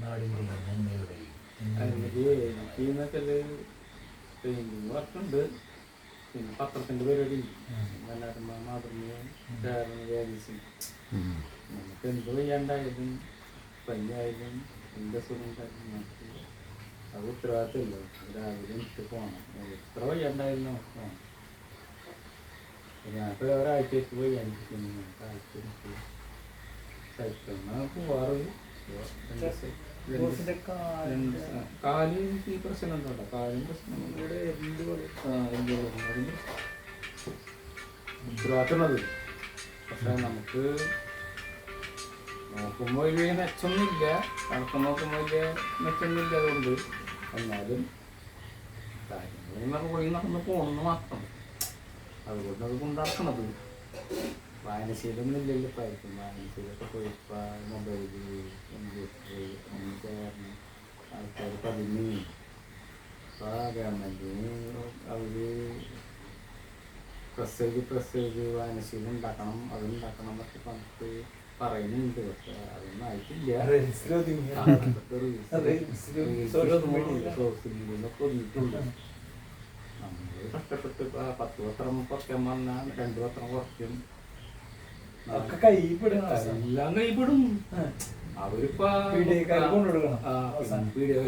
നാടിൻ്റെയും നന്മയുടെയും പെയിന്റിങ് വർക്കുണ്ട്. പിന്നെ പത്രത്തിൻ്റെ പരിപാടി മനോരമ, മാതൃഭൂമി, ഏജൻസി. നമുക്ക് എന്ത് വയ്യാണ്ടായാലും പനിയായാലും എന്ത് അസുഖം നമുക്ക് അത് ഉത്തരവാദിത്തമില്ല. രാവിലെ എനിക്ക് പോകണം. എത്ര വയ്യാണ്ടായാലും നമുക്ക് പോകണം. ഞാനിപ്പോൾ ഒരാഴ്ചയ്ക്ക് വയ്യാണ്ടിരിക്കുന്നു. ആഴ്ച എനിക്ക് സൈക്കിളിന് പോവാറ്. കാല് ഈ പ്രശ്നം ഉണ്ടോ? കാലിന് പ്രശ്നം ഉത്തരവാദിത്തമുള്ളത്. പക്ഷെ നമുക്ക് നോക്കുമ്പോൾ വലിയ മെച്ചമൊന്നുമില്ല. കണക്ക് നോക്കുമ്പോൾ വലിയ മെച്ചമൊന്നുമില്ല. അതുകൊണ്ട് എന്നാലും കാര്യങ്ങൾ പോയി നടന്ന് പോകണമെന്ന് മാത്രം. അതുകൊണ്ട് അത് കൊണ്ടാക്കണത് വായനശീലമൊന്നും ഇല്ലല്ലോ. പ്രായത്തിൽ വായനശീലമൊക്കെ പോയി മൊബൈല്, കമ്പ്യൂട്ടർ അങ്ങനെ ചേർന്ന് ആൾക്കാർ പതിഞ്ഞ് ഇപ്പോൾ ഗവൺമെൻറ്റിന് അവർ പ്രസ് വായനശീലം ഉണ്ടാക്കണം, അതുണ്ടാക്കണം എന്നൊക്കെ പറഞ്ഞിട്ട് പറയുന്നുണ്ട്. പക്ഷെ അതൊന്നും ആയിട്ടില്ല. സോഷ്യൽ മീഡിയയിലൊക്കെ ഒന്നിട്ടുണ്ട്. നമ്മൾ കഷ്ടപ്പെട്ട് 10 പത്രം കുറയ്ക്കാൻ പറഞ്ഞാൽ 2 പത്രം കുറയ്ക്കും. എല്ലാം കൈപ്പെടും. അവരിപ്പോ പീഡിയക്കാർ കൊണ്ടുകൊടുക്കണം. 10 രൂപ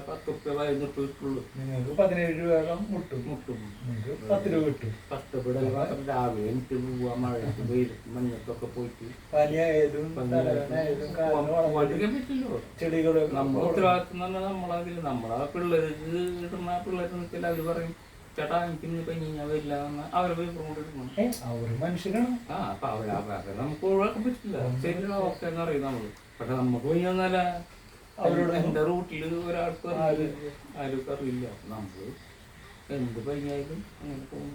15 കിട്ടുള്ളൂ. നിങ്ങൾക്ക് 17 രൂപ മുട്ടും 10 രൂപ കിട്ടും. കഷ്ടപ്പെടൽ മാത്രം. രാവിലെ എനിക്ക് പോവാ, മഴയ്ക്ക് വെയിലത്ത് മഞ്ഞത്തൊക്കെ പോയിട്ട് പഠിക്കാൻ പറ്റില്ലോ. ചെടികള് നമ്മൾ ഉത്തരവാദിത്തം തന്നെ നമ്മളതിൽ നമ്മളെ പിള്ളേർക്ക് ഇടുന്ന പിള്ളേർക്ക് നിൽക്കില്ല. അവർ പറയും ചേട്ടാ എനിക്കിന്ന് പനി ഞാൻ വരില്ല എന്ന് അവരെ പേപ്പർ കൊണ്ടിരിക്കണം. അവർ മനുഷ്യരാണ്. അപ്പൊ അവരെ നമുക്ക് ഒഴിവാക്കാൻ പറ്റില്ല. ശരി ഓക്കെ എന്ന് പറയും നമ്മള്. പക്ഷെ നമുക്ക് പനി വന്നാല അവരോട് എന്റെ റൂട്ടിൽ ഒരാൾക്ക് ആരും അറിയില്ല. നമ്മള് എന്ത് പനിയായാലും അങ്ങനെ പോകും.